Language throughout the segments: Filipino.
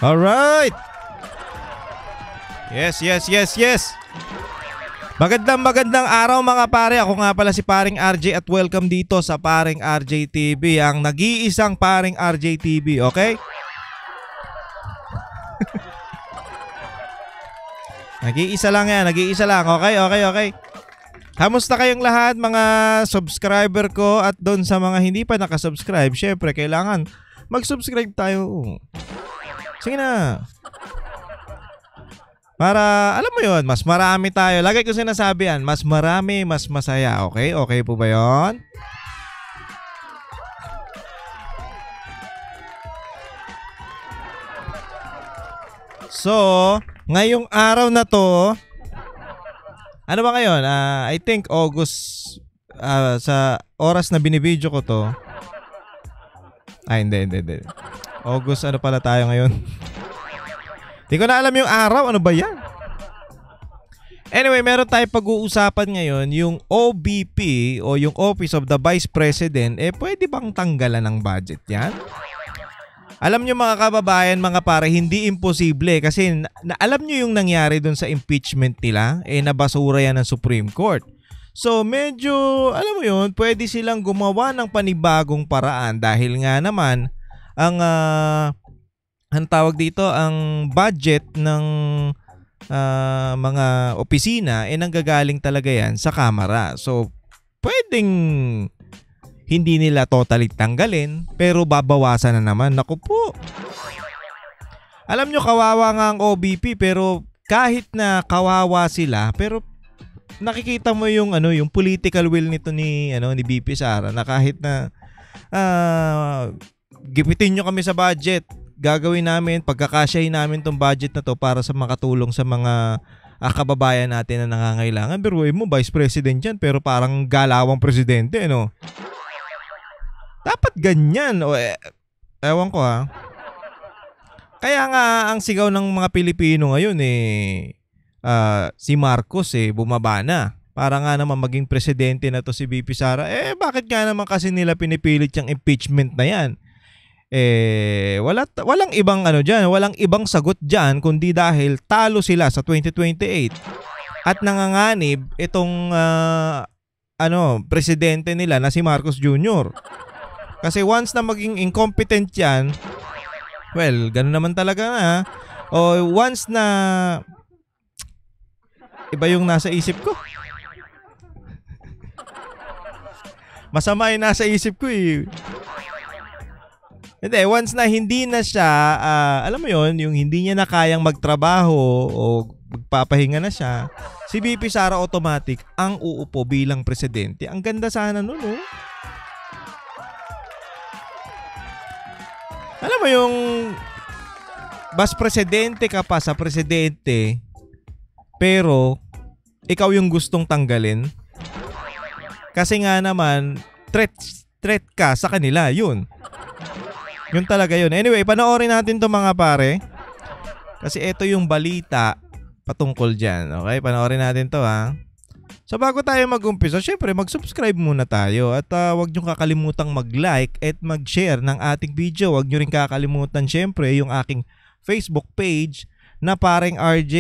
Alright. Yes. Magandang araw mga pare. Ako nga pala si Paring RJ at welcome dito sa Paring RJ TV, ang nag-iisang Paring RJ TV, okay? Nag-iisa lang yan, okay? Kamusta kayong lahat mga subscriber ko at doon sa mga hindi pa nakasubscribe? Syempre, kailangan mag-subscribe tayo. Sige na. Para, alam mo yon, mas marami tayo. Lagi ko sinasabi yan, mas marami, mas masaya. Okay? Okay po ba yon? So, ngayong araw na to, ano ba ngayon? I think August, sa oras na binibidyo ko to. Ay, hindi. August, ano pala tayo ngayon? Di ko na alam yung araw. Ano ba yan? Anyway, meron tayong pag-uusapan ngayon. Yung OBP o yung Office of the Vice President, pwede bang tanggalan ng budget yan? Alam nyo mga kababayan, mga pare, hindi imposible. Kasi alam nyo yung nangyari dun sa impeachment nila, nabasura yan ng Supreme Court. So medyo, alam mo yun, pwede silang gumawa ng panibagong paraan. Dahil nga naman, ang tawag dito, ang budget ng mga opisina nanggagaling talaga yan sa Kamara. So, pwedeng hindi nila totally tanggalin, pero babawasan na naman. Naku po. Alam nyo, kawawa nga ang OBP, pero kahit na kawawa sila, pero nakikita mo yung yung political will nito ni BP Sara, na kahit na gipitin nyo kami sa budget, gagawin namin, pagkakasyahin namin tong budget na to para sa makatulong sa mga kababayan natin na nangangailangan. Pero mo, Vice President yan, pero parang galawang presidente, no? Dapat ganyan. Ewan ko ha. Kaya nga, ang sigaw ng mga Pilipino ngayon si Marcos bumaba na. Para nga naman maging presidente na to si BP Sara. Bakit nga naman kasi nila pinipilit yung impeachment na yan? Walang ibang walang ibang sagot diyan kundi dahil talo sila sa 2028 at nanganganib itong presidente nila na si Marcos Jr. Kasi once na maging incompetent yan, well, ganoon naman talaga na. O once na iba yung nasa isip ko. Masama yung nasa isip ko Hindi, once na hindi na siya, alam mo yon, yung hindi niya na kayang magtrabaho o magpapahinga na siya, si BP Sara automatic ang uupo bilang presidente. Ang ganda sana nun, no? Alam mo yung bas presidente ka pa sa presidente, pero ikaw yung gustong tanggalin. Kasi nga naman, threat ka sa kanila, yun. Yun talaga yun. Anyway, panoorin natin to mga pare. Kasi ito yung balita patungkol dyan. Okay, panoorin natin to ha. So bago tayo mag-umpisa, syempre mag-subscribe muna tayo. At huwag nyo kakalimutang mag-like at mag-share ng ating video. Huwag nyo rin kakalimutan syempre yung aking Facebook page na Paring RJ.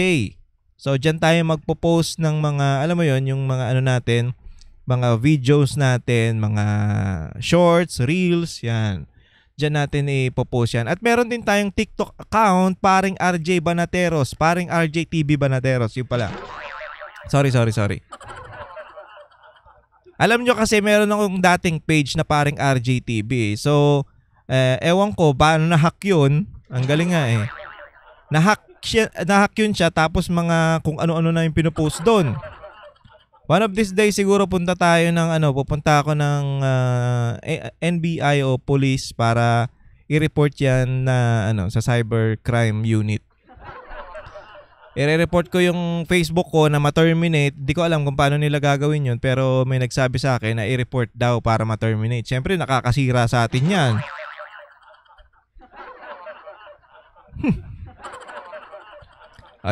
So dyan tayo magpo-post ng mga, alam mo yon, yung mga natin, mga videos natin, mga shorts, reels, yan. Diyan natin ipopost yan. At meron din tayong TikTok account, Paring RJ Banateros, Paring RJ TV Banateros. Yung pala. Sorry. Alam nyo kasi meron akong dating page na Paring RJ TV. So, ewan ko, paano na-hack yun? Ang galing nga Na-hack yun siya, tapos mga kung ano-ano na yung pinupost doon. One of these days siguro pupunta ako ng NBI o police para i-report yan na sa cybercrime unit. I-report ko yung Facebook ko na ma-terminate. Di ko alam kung paano nila gagawin yun, pero may nagsabi sa akin na i-report daw para ma-terminate. Siyempre nakakasira sa atin yan.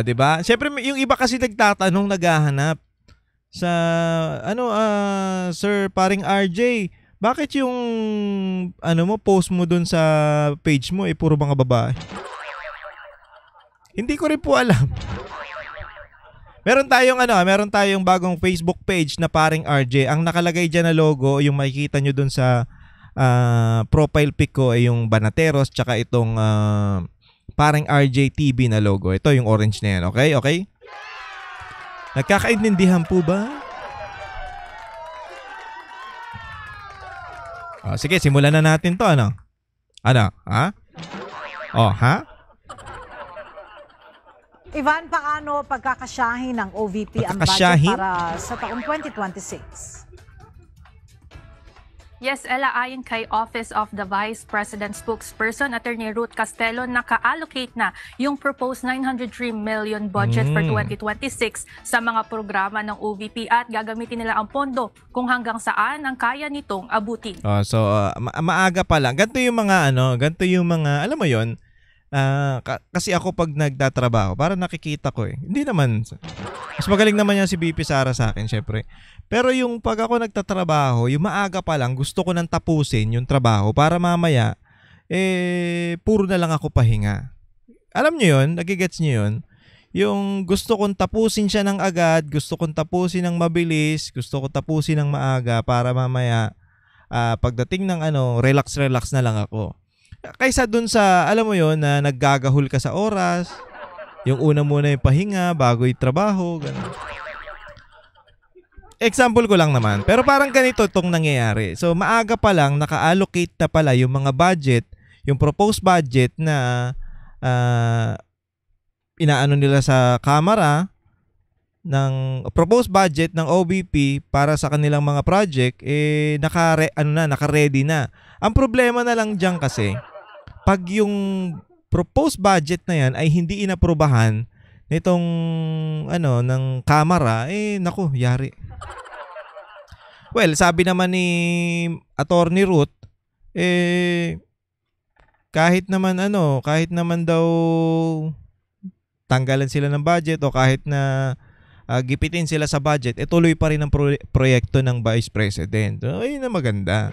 Diba? Siyempre yung iba kasi nagtatanong, naghahanap sa Sir Paring RJ, bakit yung post mo dun sa page mo puro mga babae? Hindi ko rin po alam. Meron tayong bagong Facebook page na Paring RJ. Ang nakalagay diyan na logo, yung makikita nyo dun sa profile pic ko ay yung Banateros tsaka itong Paring RJ TV na logo. Ito yung orange na yan. Okay? Okay? Nagkakaintindihan po ba? Sige, simulan na natin to. Ano? Ha? Ha? Ivan, paano pagkakasyahin ng OVP ang budget para sa taong 2026? Yes, Ella, ayon kay Office of the Vice President spokesperson, Attorney Ruth Castelo, naka-allocate na yung proposed 903 million budget for 2026 sa mga programa ng OVP at gagamitin nila ang pondo kung hanggang saan ang kaya nitong abutin. Maaga pa lang. Ganito yung mga, alam mo yon. Kasi ako pag nagtatrabaho, para nakikita ko hindi naman, mas magaling naman yan si BP Sara sa akin, syempre. Pero yung pag ako nagtatrabaho, yung maaga pa lang, gusto ko nang tapusin yung trabaho para mamaya, puro na lang ako pahinga. Alam nyo yun? Nagigets nyo yun? Yung gusto kong tapusin siya ng agad, gusto kong tapusin ng mabilis, gusto kong tapusin ng maaga para mamaya, pagdating ng relax na lang ako. Kaysa dun sa, alam mo yon na naggagahol ka sa oras, yung una muna yung pahinga, bago yung trabaho, gano'n. Example ko lang naman. Pero parang ganito itong nangyayari. So, maaga pa lang, naka-allocate na pala yung mga budget, yung proposed budget na inaano nila sa Kamara, ng proposed budget ng OVP para sa kanilang mga project, naka-ready na. Ang problema na lang dyan kasi, pag yung proposed budget na yan ay hindi inaprubahan nitong ng Kamara, naku, yari. Well, sabi naman ni Attorney Ruth, kahit naman daw tanggalan sila ng budget o kahit na gipitin sila sa budget, tuloy pa rin ang proyekto ng Vice President. Ayun na maganda.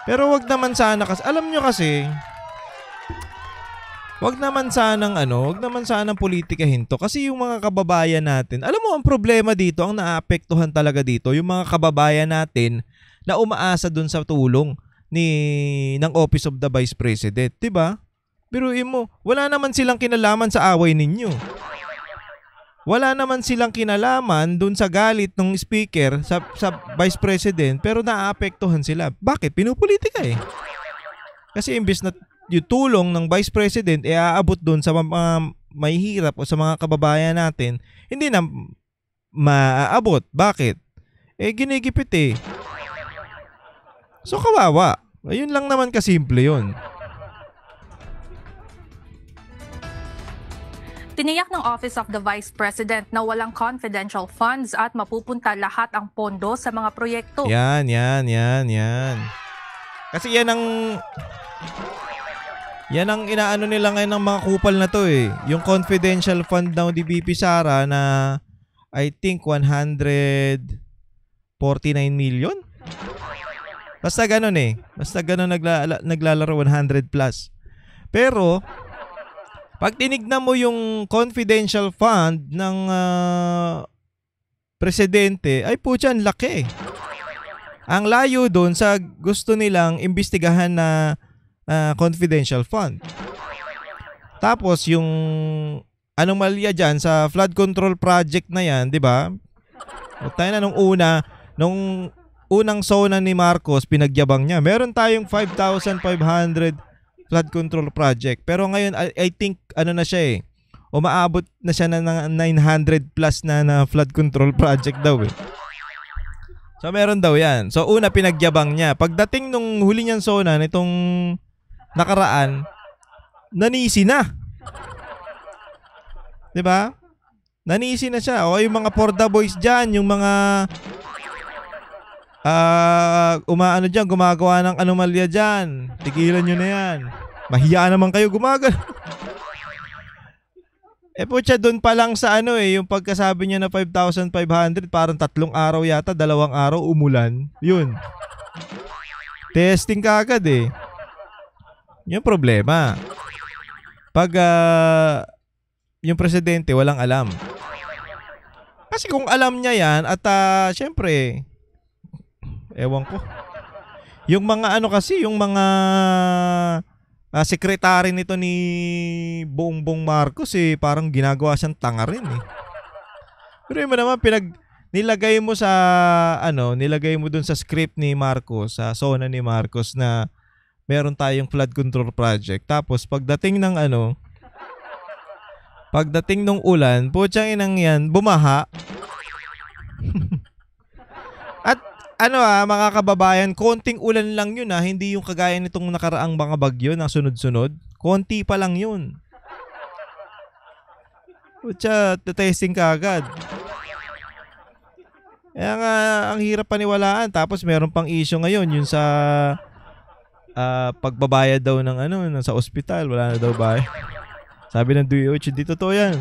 Pero wag naman sana kasi, alam nyo kasi, wag naman sanang politikahin to. Kasi yung mga kababayan natin, alam mo ang problema dito, ang naapektuhan talaga dito, yung mga kababayan natin na umaasa dun sa tulong ng Office of the Vice President. Diba? Biruin mo, wala naman silang kinalaman sa away ninyo. Wala naman silang kinalaman dun sa galit ng speaker sa Vice President, pero naapektuhan sila. Bakit? Pinupolitika Kasi imbis na yung tulong ng Vice President aabot doon sa mga mahihirap o sa mga kababayan natin, hindi na maaabot. Bakit? Ginigipit So kawawa. Ayun lang naman kasimple yun. Tiniyak ng Office of the Vice President na walang confidential funds at mapupunta lahat ang pondo sa mga proyekto. Yan. Kasi yan ang inaano nila ngayon ng mga kupal na to Yung confidential fund ng DBP Sara na I think 149 million. Basta ganun Basta ganun naglalaro 100 plus. Pero pag tinignan mo yung confidential fund ng presidente, ay putya, ang laki. Ang layo doon sa gusto nilang imbestigahan na confidential fund. Tapos yung anomalya dyan sa flood control project na yan, di ba? Tayo na nung unang SONA ni Marcos, pinagyabang niya. Meron tayong 5,500 flood control project. Pero ngayon, I think, na siya umaabot na siya ng 900 plus na flood control project daw So meron daw yan. So una, pinagyabang niya. Pagdating nung huli niyang SONA, nitong nakaraan, nanisi na. Diba? Nanisi na siya. O yung mga Porda Boys dyan, yung mga gumagawa ng anomalya dyan. Tigilan nyo na yan. Mahiya naman kayo gumagal. Putya, doon pa lang sa yung pagkasabi niya na 5,500, parang 3 araw yata, 2 araw umulan. Yun. Testing ka agad Yung problema. Pag yung presidente walang alam. Kasi kung alam niya yan at syempre, ewan ko. Yung mga ano kasi, yung mga sekretary nito ni Bongbong Marcos parang ginagawa siyang tanga rin Pero mo naman nilagay mo sa nilagay mo dun sa script ni Marcos, sa sona ni Marcos na meron tayong flood control project. Tapos pagdating ng ulan, putsang inang yan, bumaha. At mga kababayan, konting ulan lang yun hindi yung kagaya nitong nakaraang mga bagyo na sunod-sunod. Konti pa lang yun. Putsa, testing ka agad. Kaya nga, ang hirap paniwalaan. Tapos meron pang issue ngayon, yun sa pagbabayad daw ng sa ospital. Wala na daw bayad. Sabi ng DOH, hindi totoo yan.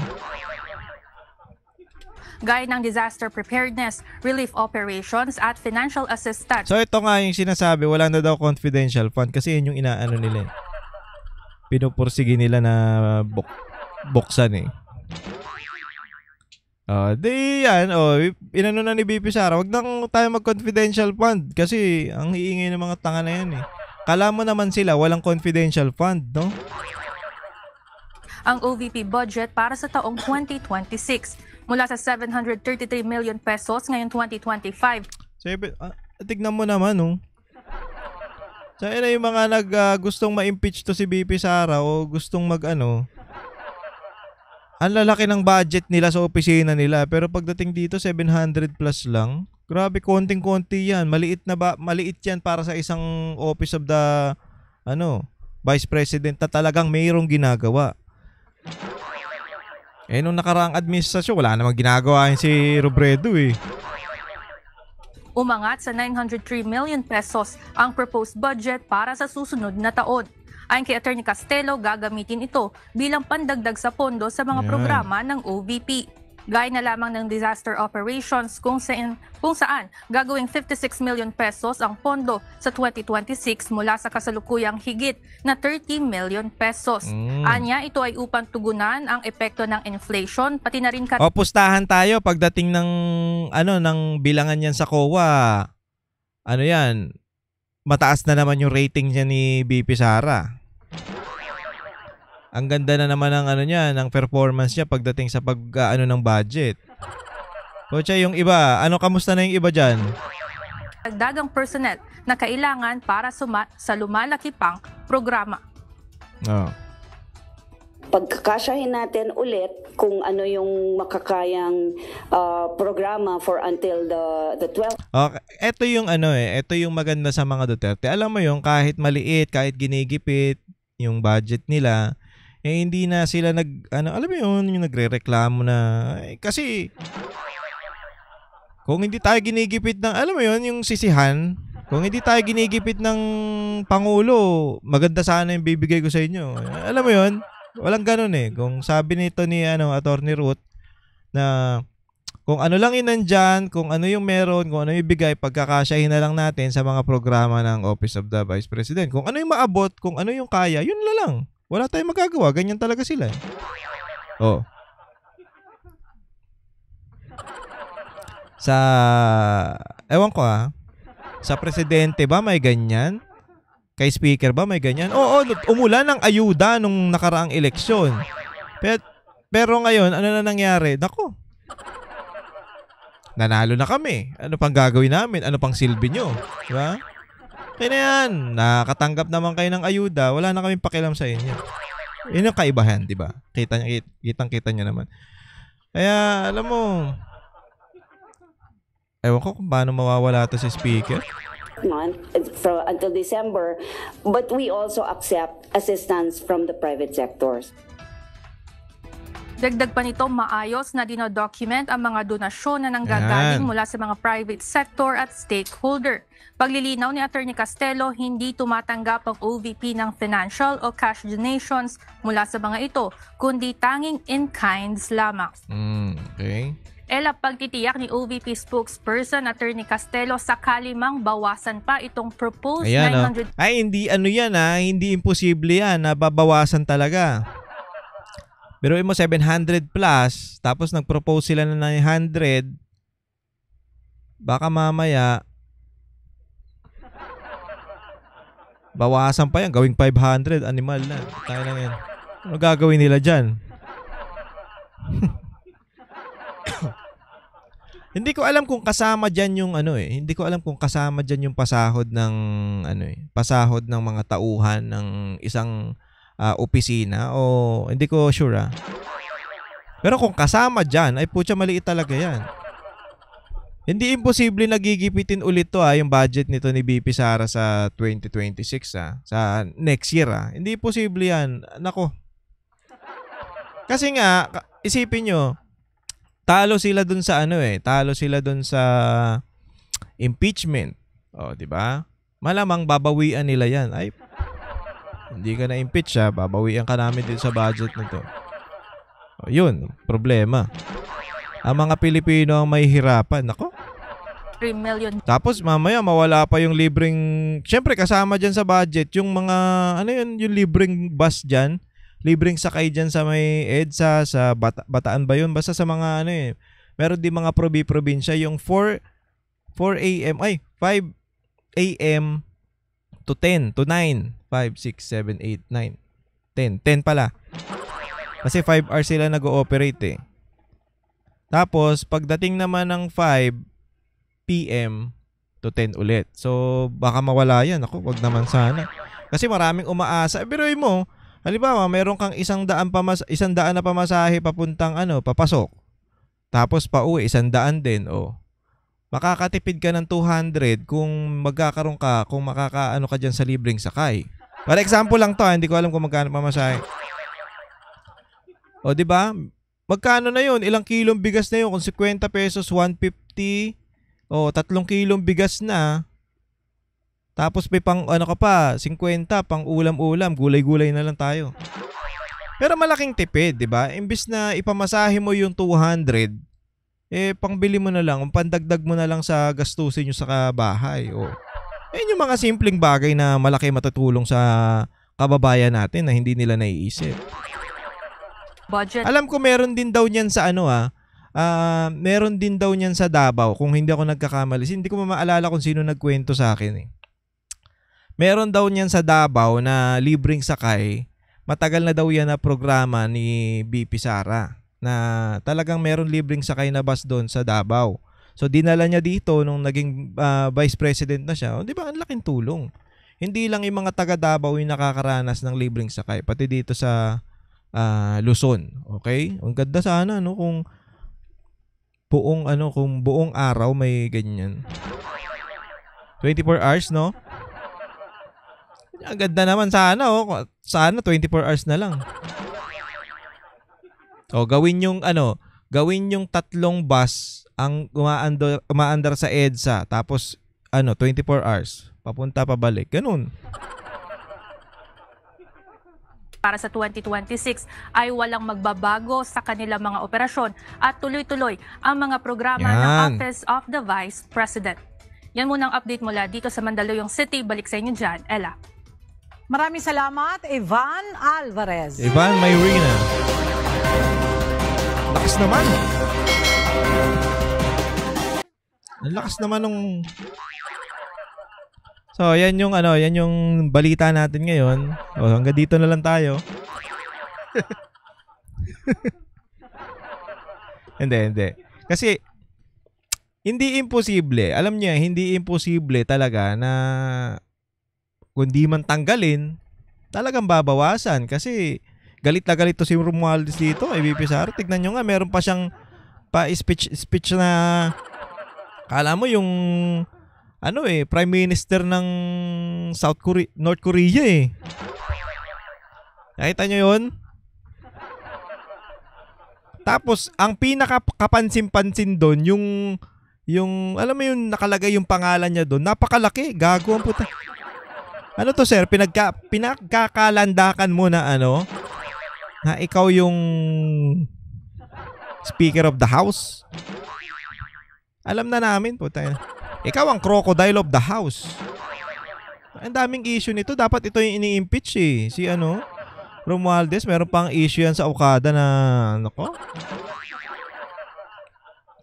Gaya ng disaster preparedness, relief operations at financial assistance. So ito nga yung sinasabi, wala na daw confidential fund kasi yun yung inaano nila. Pinupursige nila na buksan Di yan, inano na ni BP Sara, wag nang tayo mag-confidential fund kasi ang hiingay ng mga tanga na yan Kala mo naman sila, walang confidential fund, no? Ang OVP budget para sa taong 2026 mula sa 733 million pesos ngayong 2025. Tignan mo naman, Sa yung mga gustong ma-impeach to si BP Sara o gustong ang lalaki ng budget nila sa opisina nila pero pagdating dito 700 plus lang. Grabe, konting-konti yan. Maliit yan para sa isang office of the Vice President na talagang mayroong ginagawa. Nung nakaraang administrasyon, wala namang ginagawa yun si Robredo Umangat sa 903 million pesos ang proposed budget para sa susunod na taon. Ayon kay Attorney Castelo, gagamitin ito bilang pandagdag sa pondo sa mga programa ng OVP. Gaya na lamang ng disaster operations kung saan gagawing 56 million pesos ang pondo sa 2026 mula sa kasalukuyang higit na 30 million pesos. Anya, ito ay upang tugunan ang epekto ng inflation pati na rin pustahan tayo pagdating ng ng bilangan yan sa COA. Yan? Mataas na naman yung rating niya ni BP Sara. Ang ganda na naman ng ng performance niya pagdating sa ng budget. Kotsa yung iba, kamusta na yung iba diyan? Dagdagang personnel na kailangan para sa lumalaki pang programa. Pagkakasyahin natin ulit kung ano yung makakayang programa for until the 12th. Okay, ito yung ito yung maganda sa mga Duterte. Alam mo yung kahit maliit, kahit ginigipit yung budget nila, hindi na sila alam mo yun, yung nagrereklamo na kasi kung hindi tayo ginigipit ng, alam mo yun, yung sisihan, kung hindi tayo ginigipit ng Pangulo, maganda sana yung bibigay ko sa inyo. Alam mo yun, walang ganun Kung sabi nito ni Attorney Ruth na kung ano lang inandyan, kung ano yung meron, kung ano yung ibigay, pagkakasyahin na lang natin sa mga programa ng Office of the Vice President. Kung ano yung maabot, kung ano yung kaya, yun na lang. Wala tayong magagawa. Ganyan talaga sila. Ewan ko sa presidente ba may ganyan? Kay speaker ba may ganyan? Oo, umulan ng ayuda nung nakaraang eleksyon. Pero ngayon, ano na nangyari? Nako. Nanalo na kami. Ano pang gagawin namin? Ano pang silbi nyo? Diba? Kaya na yan. Nakatanggap naman kayo ng ayuda. Wala na kaming pakialam sa inyo. Yun yung kaibahan, diba? Kitang-kita nyo naman. Kaya, alam mo, ewan ko kung paano mawawala to si speaker. Until December, but we also accept assistance from the private sectors. Dagdag pa nito, maayos na dinodocument ang mga donasyon na nanggagaling mula sa mga private sector at stakeholder. Paglilinaw ni Attorney Castelo, hindi tumatanggap ang OVP ng financial o cash donations mula sa mga ito, kundi tanging in-kinds lamang. Okay. Pagtitiyak ni OVP spokesperson Attorney Castelo, sakali mang bawasan pa itong proposed 900... Ay, hindi yan hindi imposible yan, nababawasan talaga. Biruin mo 700 plus, tapos nag-propose sila ng 900, baka mamaya bawasan pa yan, gawing 500, animal na. Tayo lang yan. Ano gagawin nila dyan? Hindi ko alam kung kasama dyan yung hindi ko alam kung kasama dyan yung pasahod ng pasahod ng mga tauhan ng isang opisina o hindi ko sure. Pero kung kasama dyan, ay putya maliit talaga yan. Hindi imposible nagigipitin ulit to yung budget nito ni BP Sara sa 2026 sa next year Hindi posible yan. Nako. Kasi nga, isipin nyo, talo sila dun sa talo sila dun sa impeachment. O, di ba? Malamang babawian nila yan. Ay, hindi ka na-impeach babawian ka namin din sa budget nito. O, yun, problema. Ang mga Pilipino ang may hirapan. Nako. 3 million. Tapos mamaya mawala pa yung libreng, syempre kasama dyan sa budget, yung mga, yung libreng bus dyan, libreng sakay dyan sa may EDSA, sa Bataan ba yun? Basta sa mga meron din mga probinsya, yung 5 a.m. to 10, to 9, 5, 6, 7, 8, 9, 10 pala. Kasi 5 hours sila nag-ooperate Tapos, pagdating naman ng 5 p.m. to 10 ulit. So, baka mawala yan. Ako, wag naman sana. Kasi maraming umaasa. Biruin mo, halimbawa, meron kang 100 na pamasahe papuntang papasok. Tapos pauwi, 100 din. Makakatipid ka ng 200 kung magkakaroon ka, kung makakaano ka dyan sa libreng sakay. For example lang to, hindi ko alam kung magkano pamasahe. O, di ba? Magkano na yun? Ilang kilong bigas na yun? Kung 50 pesos, 150. 3 kilong bigas na. Tapos may pang 50, pang ulam-ulam, gulay-gulay na lang tayo. Pero malaking tipid, 'di ba? Imbis na ipamasahe mo yung 200, pangbili mo na lang, pandagdag mo na lang sa gastusin niyo sa bahay. Ayun yung mga simpleng bagay na malaki matutulong sa kababayan natin na hindi nila naiisip. Budget. Alam ko meron din daw niyan sa meron din daw niyan sa Davao, kung hindi ako nagkakamali. Hindi ko maalala kung sino nagkwento sa akin Meron daw niyan sa Davao na libreng sakay. Matagal na daw yan na programa ni BP Sara na talagang meron libreng sakay na bus doon sa Davao. So dinala niya dito nung naging vice president na siya. Di ba? Ang laking tulong. Hindi lang yung mga taga Davao yung nakakaranas ng libreng sakay, pati dito sa Luzon. Okay? Ang ganda sana kung buong araw may ganyan. 24 hours, no? Ang ganda naman sana, Sana 24 hours na lang. Gawin yung 3 bus ang umaandar sa EDSA, tapos 24 hours. Papunta pabalik. Ganun. Para sa 2026 ay walang magbabago sa kanilang mga operasyon at tuloy-tuloy ang mga programa ng Office of the Vice President. Yan muna ang update mula dito sa Mandaluyong City. Balik sa inyo dyan, Ella. Maraming salamat, Ivan Alvarez. Ivan Mayrina. Lakas naman. Ang lakas naman nung... So, yan yung balita natin ngayon. Hanggang dito na lang tayo. Hindi. Kasi hindi imposible. Alam niyo, hindi imposible talaga na kung di man tanggalin, talagang babawasan. Kasi galit na galit to si Romualdez dito, BP Sara. Tignan nyo nga, meron pa siyang speech na kala mo yung Prime Minister ng North Korea Nakita nyo yun? Tapos, ang pinaka-kapansin-pansin doon, yung, alam mo yung nakalagay yung pangalan niya doon, napakalaki, gago ang puta. Ano to, sir? Pinagkakalandakan mo na na ikaw yung Speaker of the House? Alam na namin, puta. Ikaw ang crocodile of the house. Ang daming issue nito. Dapat ito yung ini-impeach Si Romualdez, meron pang issue yan sa Okada na, ano ko?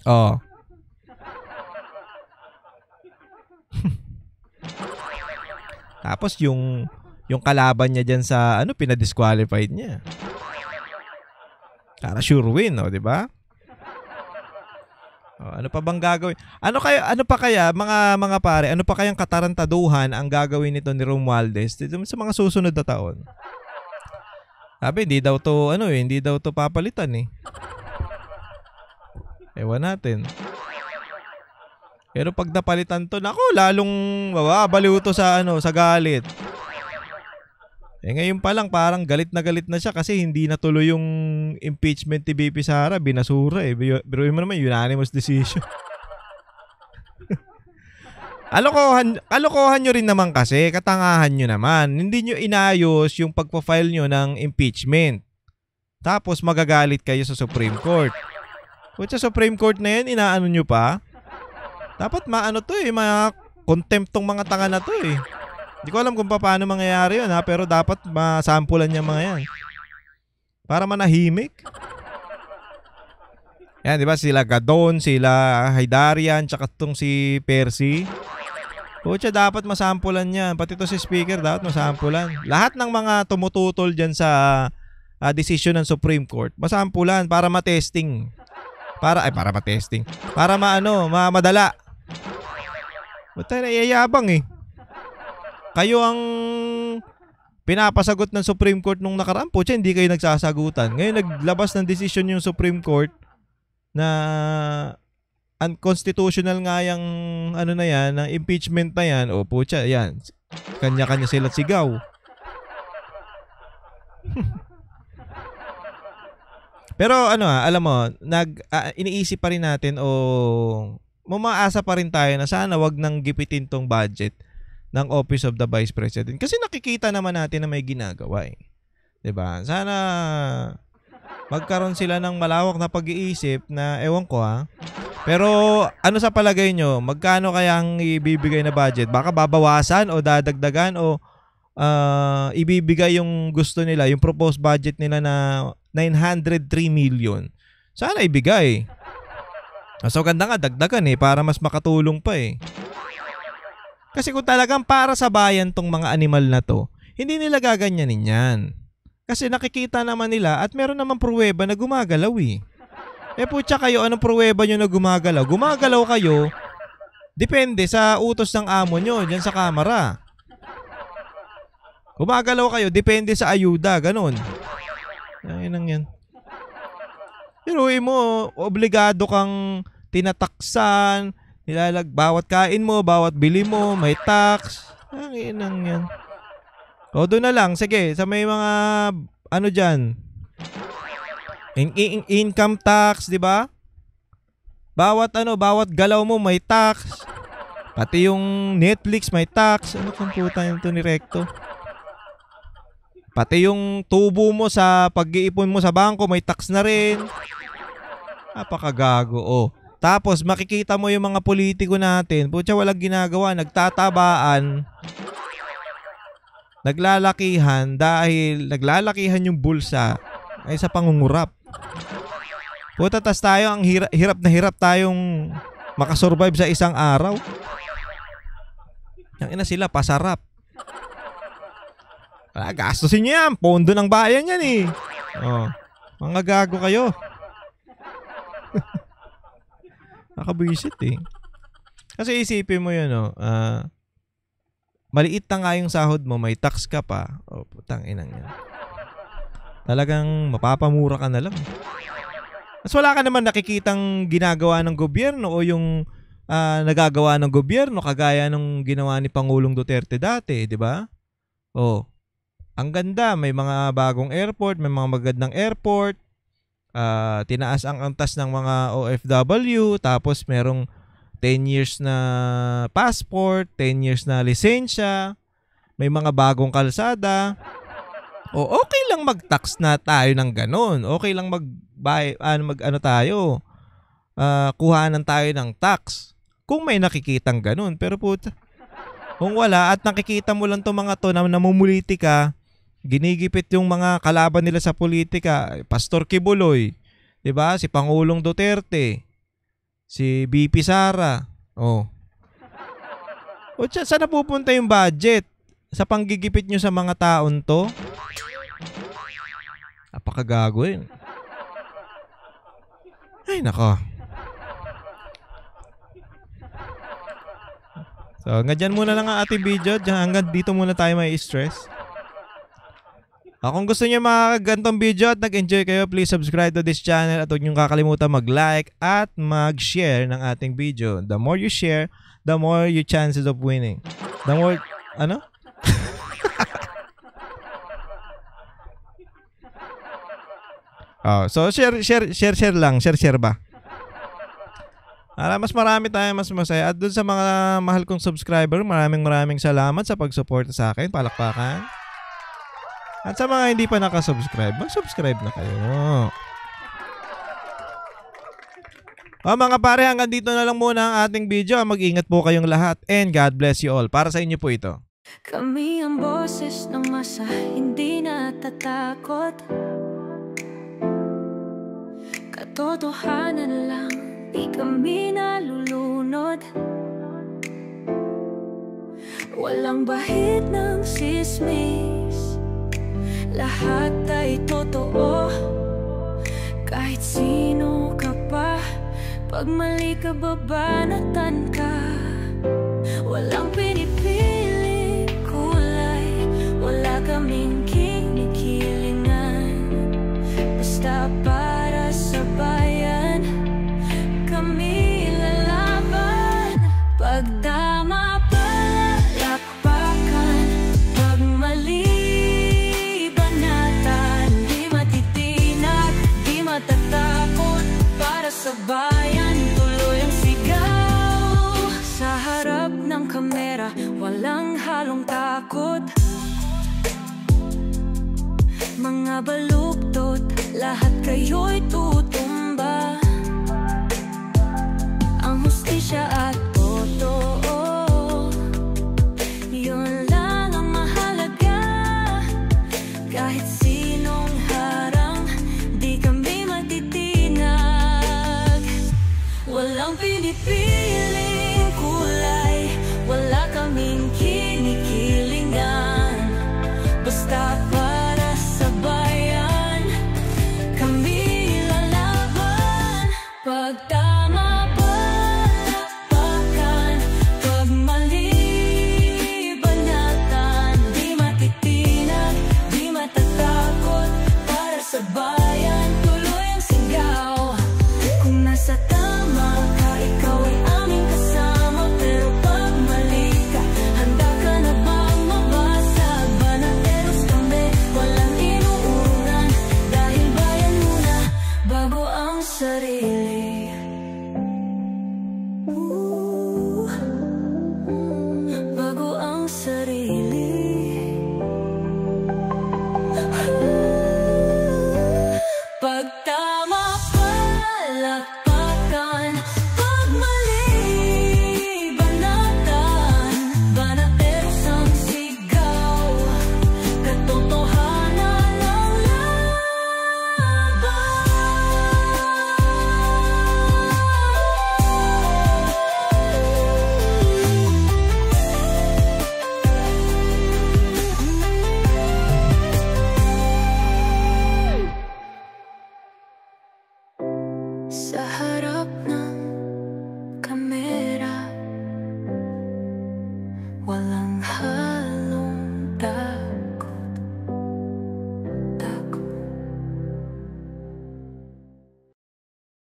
Oh. Tapos yung kalaban niya diyan sa ano, pinadisqualified niya. Para sure win, di ba? Ano pa bang gagawin? Ano pa kaya mga pare, ano pa kayang katarantaduhan ang gagawin nito ni Romualdez sa mga susunod na taon? Sabi, hindi daw to papalitan eh. Ewan natin. Pero pag napalitan to, nako, lalong baliw to sa galit. Ngayon pa lang parang galit na siya kasi hindi natuloy yung impeachment ni BP Sara, binasura eh. Pero yun naman, unanimous decision. Kalokohan nyo rin naman kasi, katangahan nyo naman. Hindi nyo inayos yung pagpa-file nyo ng impeachment. Tapos magagalit kayo sa Supreme Court. Kung sa Supreme Court na yan, inaano nyo pa? Dapat mga contempt tong mga tanga na to eh. Hindi ko alam kung paano mangyayari yun ha, pero dapat masampulan niya mga yan. Para manahimik. Yan, di ba? Sila Gadon, sila Haydarian, tsaka tong si Percy. Pucha, dapat masampulan yan. Pati to si Speaker, dapat masampulan. Lahat ng mga tumututol dyan sa decision ng Supreme Court, masampulan para matesting. Para matesting. Para madala. Ba't tayo naiyayabang eh? Kayo ang pinapasagot ng Supreme Court nung nakaraan. Pucha, hindi kayo nagsasagutan. Ngayon naglabas ng decision yung Supreme Court na unconstitutional nga yung na yan, ng impeachment na yan. O pucha, yan. Kanya-kanya sila sigaw. Pero alam mo, iniisip pa rin natin umaasa pa rin tayo na sana wag nang gipitin tong budget ng Office of the Vice President. Kasi nakikita naman natin na may ginagawa eh. 'Di ba? Sana magkaroon sila ng malawak na pag-iisip na ewan ko ha. Pero ano sa palagay nyo? Magkano kaya ang ibibigay na budget? Baka babawasan o dadagdagan o ibibigay yung gusto nila, yung proposed budget nila na 903 million. Sana ibigay. So ganda nga dagdagan eh para mas makatulong pa eh. Kasi kung talagang para sa bayan tong mga animal na to, hindi nila gaganyanin yan. Kasi nakikita naman nila at meron naman pruweba na gumagalaw eh. Putya kayo, anong pruweba nyo na gumagalaw? Gumagalaw kayo, depende sa utos ng amo nyo dyan sa kamera. Gumagalaw kayo, depende sa ayuda, ganun. Yan. Pero mo, obligado kang tinataksan, bawat kain mo, bawat bili mo, may tax. Yan. O doon na lang, sige, sa may mga, dyan, income tax, di ba? Bawat galaw mo may tax. Pati yung Netflix may tax. Ano kung puta nito ni Recto? Pati yung tubo mo sa pag-iipon mo sa bangko may tax na rin. Napakagago. Tapos makikita mo yung mga politiko natin, putya walang ginagawa, nagtatabaan, naglalakihan dahil naglalakihan yung bulsa ay sa pangungurap. Puta, tas tayo ang hirap na hirap tayong makasurvive sa isang araw. Yang ina sila pasarap. Gastusin nyo yan, pondo ng bayan yan eh. Mga gago kayo. Nakabwisit eh. Kasi isipin mo yun, maliit na nga yung sahod mo, may tax ka pa. Putang inang yan. Talagang mapapamura ka na lang. Mas wala ka naman nakikitang ginagawa ng gobyerno o yung nagagawa ng gobyerno kagaya ng ginawa ni Pangulong Duterte dati, di ba? Ang ganda, may mga bagong airport, may mga magandang airport. Tinaas ang antas ng mga OFW, tapos merong 10 years na passport, 10 years na lisensya, may mga bagong kalsada. Okay lang mag-tax na tayo ng ganun. Okay lang kuhanan tayo ng tax. Kung may nakikitang ganun. Pero puta, kung wala at nakikita mo lang itong mga to na namumuliti ka, Ginigipit yung mga kalaban nila sa politika. Pastor Kibuloy, 'di ba? Si Pangulong Duterte, si BP Sara. O saan napupunta yung budget? Sa panggigipit nyo sa mga taon to? Napakagago yun. Ay, nako. So, hanggang dyan muna lang ang ating video. Hanggang dito muna tayo may stress. Kung gusto niyo mga gantong video at nag-enjoy kayo, please subscribe to this channel at huwag niyong kakalimutan mag-like at mag-share ng ating video. The more you share, the more your chances of winning. The more, ano? So share lang. Share ba? Para mas marami tayo, mas masaya. At dun sa mga mahal kong subscriber, maraming salamat sa pagsuporta sa akin. Palakpakan. At sa mga hindi pa nakasubscribe, mag-subscribe na kayo. Mga pare, hanggang dito na lang muna ang ating video. Mag-ingat po kayong lahat and God bless you all. Para sa inyo po ito. Kami ang boses ng masa, hindi natatakot. Katotohanan lang, di kami nalulunod. Walang bahid ng sismis, lahat ay totoo. Kahit sino ka pa, pag mali ka babanatan ka. Walang pinipili kulay, wala kaming kinikilingan. Basta para sa bayan, kami lalaban. Pag tama palakpakan, pag mali banatan. Di matitinag, di matatakot, para sa bayan tuloy ang sigaw. Sa harap ng kamera, walang halong takot. Mga baluktot, lahat kayo'y tutumba. Ang hustisya at totoo, yun lang ang mahalaga. Kahit sinong harang, di kami matitinag. Walang pinipiling kulay, wala kaming kinikilingan. Basta para sa bayan, kami lalaban. Pag tama palakpakan, pag mali banatan. Di matitinag, di matatakot, para sa bayan tuloy ang sigaw. Kung nasa tama ka, ikaw ay aming kasama. Pero pag mali ka, handa ka na bang mabasag? Banateros kami, walang inuunan. Dahil bayan muna, bago ang sarili. Bago ang sarili. Pag tama palakpakan, pag mali banatan. Banateros ang sigaw, katotohanan ang laban. Sa harap